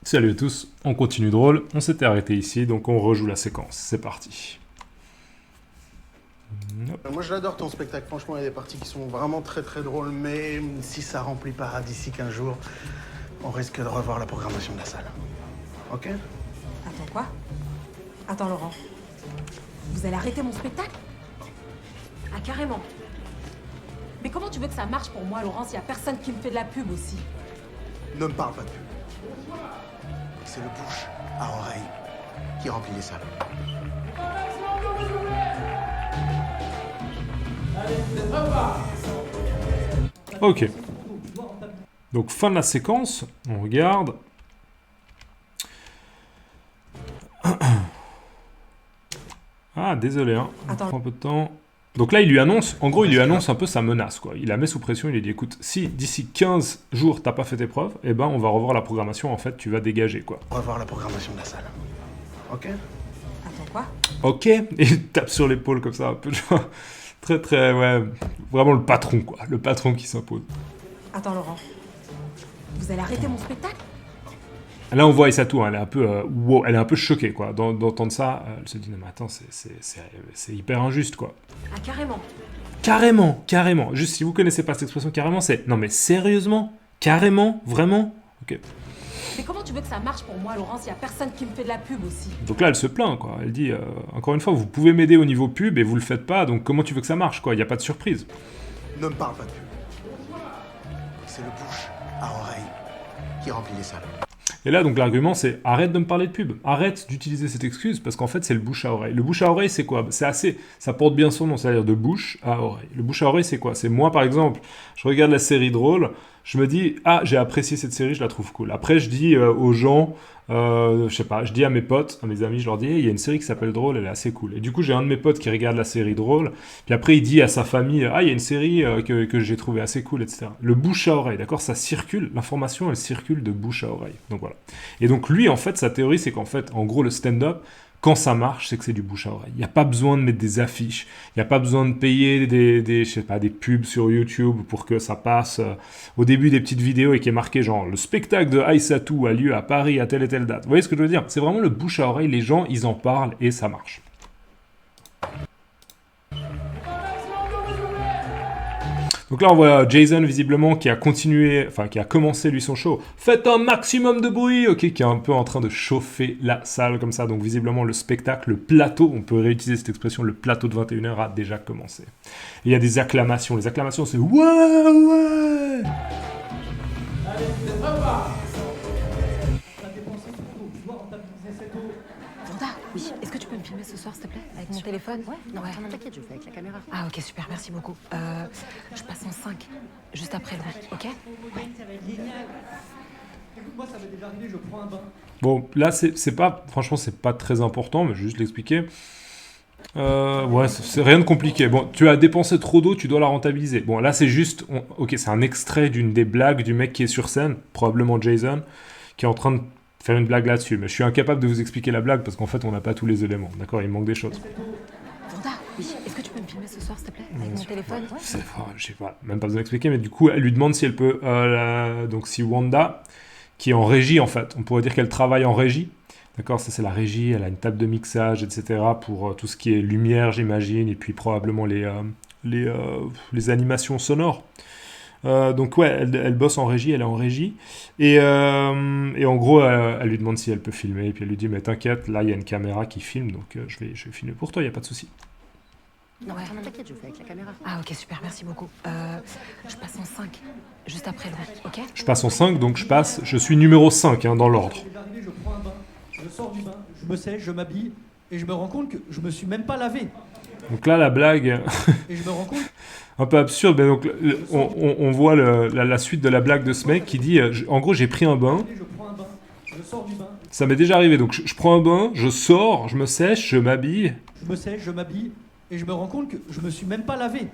Salut à tous, on continue de rôle, on s'était arrêté ici, donc on rejoue la séquence, c'est parti. Moi je l'adore ton spectacle, franchement il y a des parties qui sont vraiment très très drôles, mais si ça remplit pas d'ici 15 jours, on risque de revoir la programmation de la salle. Ok? Attends quoi? Attends Laurent. Vous allez arrêter mon spectacle? Ah carrément. Mais comment tu veux que ça marche pour moi Laurent s'il y a personne qui me fait de la pub aussi? Ne me parle pas de pub. C'est le bouche à oreille qui remplit les salles. Ok. Donc fin de la séquence, on regarde. Ah désolé, hein. On Attends. prend un peu de temps. Donc là il lui annonce, en gros il lui annonce un peu sa menace quoi. Il la met sous pression, il lui dit écoute, si d'ici 15 jours t'as pas fait tes preuves, eh ben on va revoir la programmation, en fait tu vas dégager quoi. Revoir la programmation de la salle. Ok? Attends quoi? Ok, et il tape sur l'épaule comme ça, un peu genre, très très, ouais, vraiment le patron quoi, le patron qui s'impose. Attends Laurent. Vous allez arrêter mon spectacle? Là on voit Isatou, hein, elle est un peu, wow, elle est un peu choquée quoi, d'entendre ça, elle se dit non mais attends, c'est hyper injuste quoi. Ah carrément. Carrément, carrément, juste si vous connaissez pas cette expression carrément, c'est non mais sérieusement, carrément, vraiment, ok. Mais comment tu veux que ça marche pour moi Laurent s'il y a personne qui me fait de la pub aussi? Donc là elle se plaint quoi, elle dit encore une fois vous pouvez m'aider au niveau pub et vous le faites pas, donc comment tu veux que ça marche quoi, il n'y a pas de surprise. Ne me parle pas de pub. C'est le bouche à oreille qui remplit les salles. Et là, donc, l'argument, c'est arrête de me parler de pub. Arrête d'utiliser cette excuse parce qu'en fait, c'est le bouche à oreille. Le bouche à oreille, c'est quoi? C'est assez. Ça porte bien son nom, c'est-à-dire de bouche à oreille. Le bouche à oreille, c'est quoi? C'est moi, par exemple, je regarde la série drôle, je me dis, ah, j'ai apprécié cette série, je la trouve cool. Après, je dis aux gens, je sais pas, je dis à mes potes, à mes amis, je leur dis, hey, il y a une série qui s'appelle Drôle, elle est assez cool. Et du coup, j'ai un de mes potes qui regarde la série Drôle, puis après, il dit à sa famille, ah, il y a une série que j'ai trouvé assez cool, etc. Le bouche à oreille, d'accord? Ça circule, l'information, elle circule de bouche à oreille. Donc voilà. Et donc lui, en fait, sa théorie, c'est qu'en fait, en gros, le stand-up, quand ça marche, c'est que c'est du bouche à oreille. Il n'y a pas besoin de mettre des affiches, il n'y a pas besoin de payer je sais pas, des pubs sur YouTube pour que ça passe au début des petites vidéos et qui est marqué genre le spectacle de Aïssatou a lieu à Paris à telle et telle date. Vous voyez ce que je veux dire? C'est vraiment le bouche à oreille, les gens, ils en parlent et ça marche. Donc là, on voit Jason, visiblement, qui a continué, enfin, qui a commencé, lui, son show. Faites un maximum de bruit, ok, qui est un peu en train de chauffer la salle, comme ça. Donc, visiblement, le spectacle, le plateau, on peut réutiliser cette expression, le plateau de 21h a déjà commencé. Et il y a des acclamations. Les acclamations, c'est « Ouais, ouais !» Vanda, oui. Est-ce que tu peux me filmer ce soir s'il te plaît? Avec mon téléphone? Ouais, non, Ouais. t'inquiète, je fais avec la caméra. Ah ok super, merci beaucoup. Je passe en 5, juste après Louis, ok? Ça va être génial. Écoute, moi, ça m'est déjà arrivé, je prends un bain. Bon, là, c'est pas, franchement, c'est pas très important, mais je vais juste l'expliquer. Ouais, c'est rien de compliqué. Bon, tu as dépensé trop d'eau, tu dois la rentabiliser. Bon, là, c'est juste, ok, c'est un extrait d'une des blagues du mec qui est sur scène, probablement Jason, qui est en train de faire une blague là-dessus. Mais je suis incapable de vous expliquer la blague parce qu'en fait, on n'a pas tous les éléments. D'accord, il manque des choses. Vanda, oui. Est-ce que tu peux me filmer ce soir s'il te plaît? Avec mon sûr. téléphone? Je sais pas, même pas besoin d'expliquer, mais du coup, elle lui demande si elle peut, donc si Wanda, qui est en régie en fait, on pourrait dire qu'elle travaille en régie. D'accord, ça c'est la régie, elle a une table de mixage, etc. pour tout ce qui est lumière, j'imagine, et puis probablement les animations sonores. Donc ouais, elle bosse en régie, elle est en régie. Et en gros, elle lui demande si elle peut filmer, et puis elle lui dit, mais t'inquiète, là il y a une caméra qui filme, donc je vais filmer pour toi, il n'y a pas de souci. Non, Ouais. t'inquiète, je fais avec la caméra. Ah ok super, merci beaucoup. Je passe en 5, juste après Louis, ok? Je passe en 5, donc je suis numéro 5 hein, dans l'ordre. Ça m'est déjà arrivé, je prends un bain, je sors du bain, je me sèche, je m'habille, et je me rends compte que je me suis même pas lavé. Donc là, la blague, Et je me rends compte, un peu absurde, mais donc on voit la suite de la blague de ce mec qui dit, en gros, j'ai pris un bain, je prends un bain, je sors du bain, ça m'est déjà arrivé, donc je prends un bain, je sors, je me sèche, je m'habille. je me sèche, je m'habille, et je me rends compte que je me suis même pas lavé.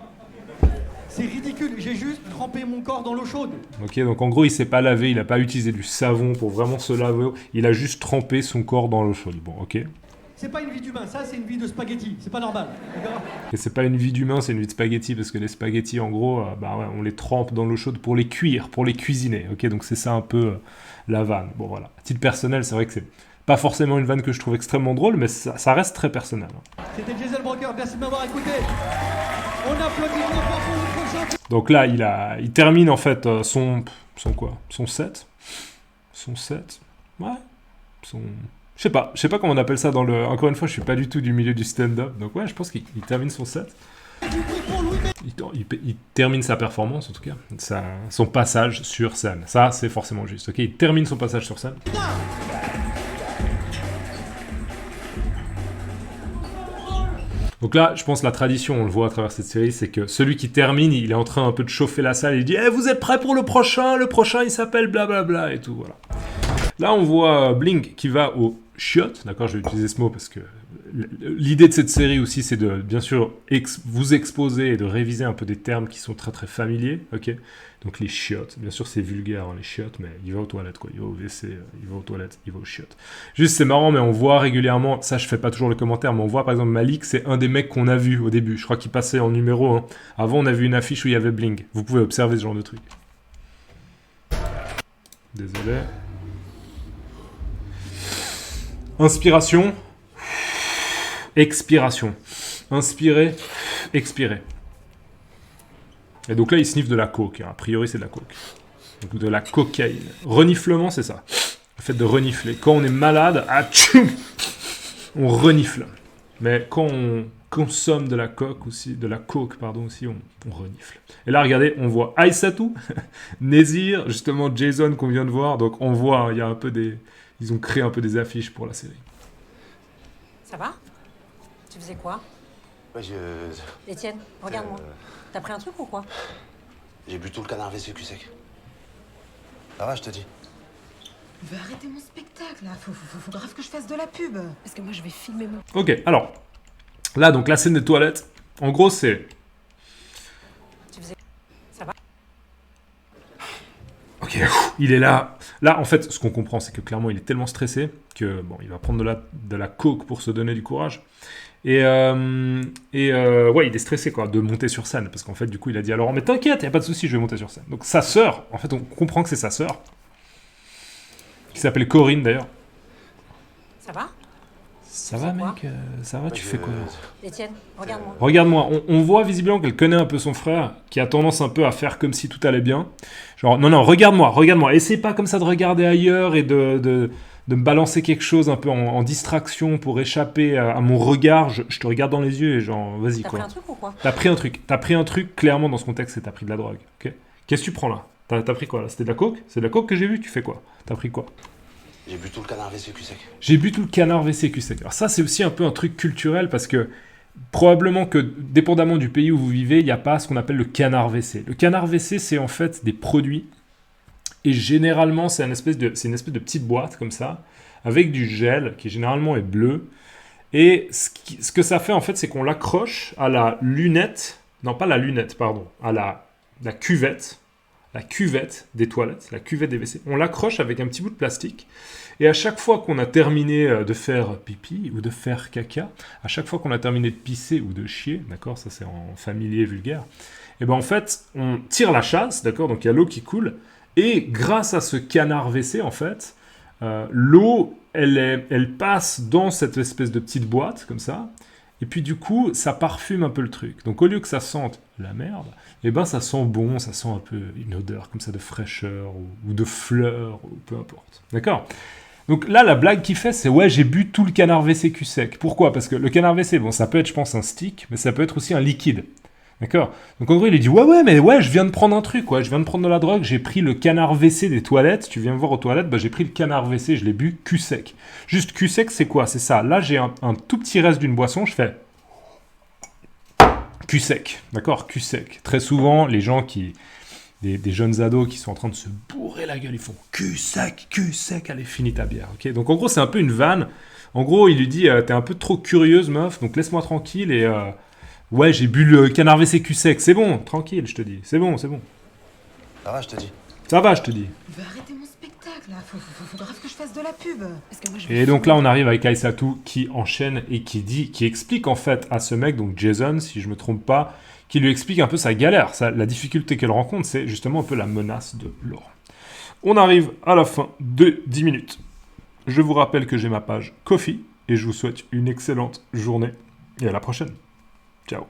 C'est ridicule, j'ai juste trempé mon corps dans l'eau chaude. Ok, donc en gros, il s'est pas lavé, il a pas utilisé du savon pour vraiment se laver, il a juste trempé son corps dans l'eau chaude. Bon, ok. C'est pas une vie d'humain, ça c'est une vie de spaghetti, c'est pas normal. D'accord? Et c'est pas une vie d'humain, c'est une vie de spaghetti, parce que les spaghettis, en gros, bah ouais, on les trempe dans l'eau chaude pour les cuire, pour les cuisiner, ok? Donc c'est ça un peu la vanne. Bon voilà, à titre personnel, c'est vrai que c'est pas forcément une vanne que je trouve extrêmement drôle, mais ça reste très personnel. C'était Jason Broker, merci de m'avoir écouté. On applaudit très fort pour le prochain. Donc là, il termine en fait son set. Son set. Ouais. Je sais pas comment on appelle ça dans le... Encore une fois, je suis pas du tout du milieu du stand-up. Donc ouais, je pense qu'il termine son set. Il termine sa performance, en tout cas. Son passage sur scène. Ça, c'est forcément juste. Ok, il termine son passage sur scène. Donc là, je pense la tradition, on le voit à travers cette série, c'est que celui qui termine, il est en train un peu de chauffer la salle, il dit vous êtes prêts pour le prochain il s'appelle blablabla, et tout, voilà. Là, on voit Blink qui va au chiottes, d'accord, je vais utiliser ce mot parce que l'idée de cette série aussi, c'est de, bien sûr, vous exposer et de réviser un peu des termes qui sont très très familiers, ok. Donc les chiottes, bien sûr c'est vulgaire hein, les chiottes, mais il va aux toilettes quoi, il va au WC, il va aux toilettes, il va aux chiottes. Juste c'est marrant, mais on voit régulièrement, ça je fais pas toujours le commentaire, mais on voit par exemple Malik, c'est un des mecs qu'on a vu au début, je crois qu'il passait en numéro 1. Avant on a vu une affiche où il y avait Blink, vous pouvez observer ce genre de truc. Désolé. Inspiration, expiration. Inspirer, expirer. Et donc là, il sniffe de la coke. Hein. A priori, c'est de la coke. Donc de la cocaïne. Reniflement, c'est ça. Le fait de renifler. Quand on est malade, on renifle. Mais quand on consomme de la coke aussi, on renifle. Et là, regardez, on voit Aïssatou, Nézir, justement Jason qu'on vient de voir. Donc on voit, il y a un peu des... Ils ont créé un peu des affiches pour la série. Ça va? Tu faisais quoi? Ouais, Étienne, regarde-moi. T'as pris un truc ou quoi? j'ai bu tout le canard VCQ sec. Ça va, je te dis. Je vais arrêter mon spectacle, là. Faut grave que je fasse de la pub. Parce que moi, je vais filmer mon... Ok, alors, là, donc, la scène des toilettes, en gros, c'est... Tu faisais... Ça va? Ok, il est là. Là, en fait, ce qu'on comprend, c'est que clairement, il est tellement stressé que, bon, il va prendre de la coke pour se donner du courage. Ouais, il est stressé, quoi, de monter sur scène. Parce qu'en fait, du coup, il a dit à Laurent, mais t'inquiète, y a pas de souci, je vais monter sur scène. Donc, sa sœur, en fait, on comprend que c'est sa sœur, qui s'appelle Corinne, d'ailleurs. Ça va? Ça va, mec? Ça va, tu fais quoi? Étienne, regarde-moi. Regarde-moi, on voit visiblement qu'elle connaît un peu son frère, qui a tendance un peu à faire comme si tout allait bien. Genre, non, regarde-moi. Essaie pas comme ça de regarder ailleurs et de me balancer quelque chose un peu en distraction pour échapper à mon regard. Je te regarde dans les yeux et genre, vas-y, quoi. T'as pris un truc ou quoi? T'as pris un truc, clairement, dans ce contexte, c'est t'as pris de la drogue, ok? Qu'est-ce que tu prends là? T'as pris quoi là? C'était de la coke? C'est de la coke que j'ai vu? Tu fais quoi? T'as pris quoi? J'ai bu tout le canard VCQ sec. J'ai bu tout le canard VCQ sec. Alors ça, c'est aussi un peu un truc culturel parce que probablement que, dépendamment du pays où vous vivez, il n'y a pas ce qu'on appelle le canard WC. Le canard WC, c'est en fait des produits et généralement, c'est une espèce de petite boîte comme ça avec du gel qui généralement est bleu. Et ce que ça fait en fait, c'est qu'on l'accroche à la lunette, non pas la lunette, pardon, à la cuvette des toilettes, la cuvette des WC. On l'accroche avec un petit bout de plastique. Et à chaque fois qu'on a terminé de faire pipi ou de faire caca, à chaque fois qu'on a terminé de pisser ou de chier, d'accord, ça c'est en familier vulgaire, et ben en fait, on tire la chasse, d'accord, donc il y a l'eau qui coule, et grâce à ce canard WC, en fait, l'eau, elle passe dans cette espèce de petite boîte, comme ça, et puis du coup, ça parfume un peu le truc. Donc au lieu que ça sente la merde, eh ben ça sent bon, ça sent un peu une odeur comme ça de fraîcheur ou de fleurs, ou peu importe. D'accord ? Donc là, la blague qu'il fait, c'est ouais, j'ai bu tout le canard VCQ sec. Pourquoi ? Parce que le canard WC, bon, ça peut être, je pense, un stick, mais ça peut être aussi un liquide. D'accord ? Donc en gros, il dit ouais, je viens de prendre un truc, je viens de prendre de la drogue, j'ai pris le canard WC des toilettes, tu viens me voir aux toilettes, bah, j'ai pris le canard WC, je l'ai bu cul sec. Juste cul sec, c'est quoi ? C'est ça. Là, j'ai un tout petit reste d'une boisson, je fais cul sec. D'accord ? Cul sec. Très souvent, les gens des jeunes ados qui sont en train de se bourrer la gueule, ils font cul sec, allez, finis ta bière. Ok ? Donc en gros, c'est un peu une vanne. En gros, il lui dit t'es un peu trop curieuse, meuf, donc laisse-moi tranquille et. Ouais, j'ai bu le canard WC cul sec. C'est bon, tranquille, je te dis. C'est bon. Ça va, je te dis. Ça va, je te dis. Il veut arrêter mon spectacle, là. Faut grave que je fasse de la pub. Parce que moi, je Et donc là, on arrive avec Aïssatou qui enchaîne et qui explique en fait à ce mec, donc Jason, si je me trompe pas, qui lui explique un peu sa galère, la difficulté qu'elle rencontre, c'est justement un peu la menace de Laurent. On arrive à la fin de 10 minutes. Je vous rappelle que j'ai ma page Ko-fi et je vous souhaite une excellente journée et à la prochaine. Ciao.